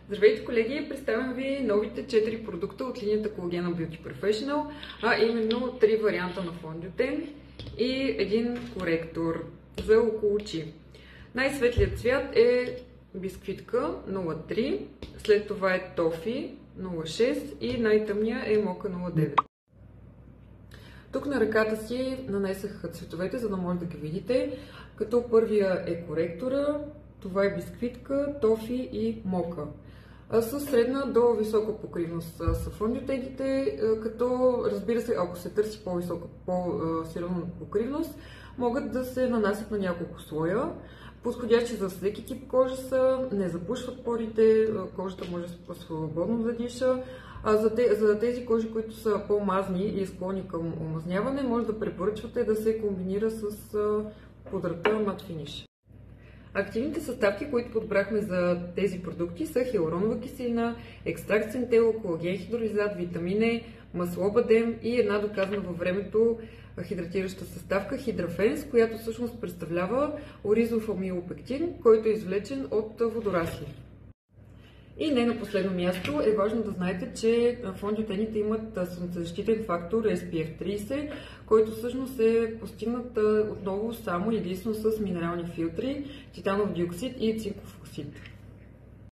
Здравейте, колеги! Представям ви новите 4 продукта от линията Collagen Beauty Professional, а именно 3 варианта на фондютен и един коректор за около очи. Най-светлият цвят е бисквитка 03, след това е тофи 06 и най-тъмния е мока 09. Тук на ръката си нанесах цветовете, за да може да ги видите, като първия е коректора, това е бисквитка, тофи и мока. С средна до висока покривност са фондютените, като разбира се, ако се търси по-висока, по-сериозна покривност, могат да се нанасят на няколко слоя. Подходящи за всеки тип кожа са, не запушват порите, кожата може свободно да диша. За тези кожи, които са по-мазни и склонни към омазняване, може да препоръчвате да се комбинира с пудрата Matte Finish. Активните съставки, които подбрахме за тези продукти, са хиалуронова киселина, екстракт сентел, колаген хидролизат, витамин Е, масло бадем и една доказана във времето хидратираща съставка хидрафенс, която всъщност представлява оризов амилопектин, който е извлечен от водорасли. И не на последно място е важно да знаете, че фондютените имат слънцезащитен фактор SPF 30, който всъщност е постигнат отново само единствено с минерални филтри, титанов диоксид и цинков оксид.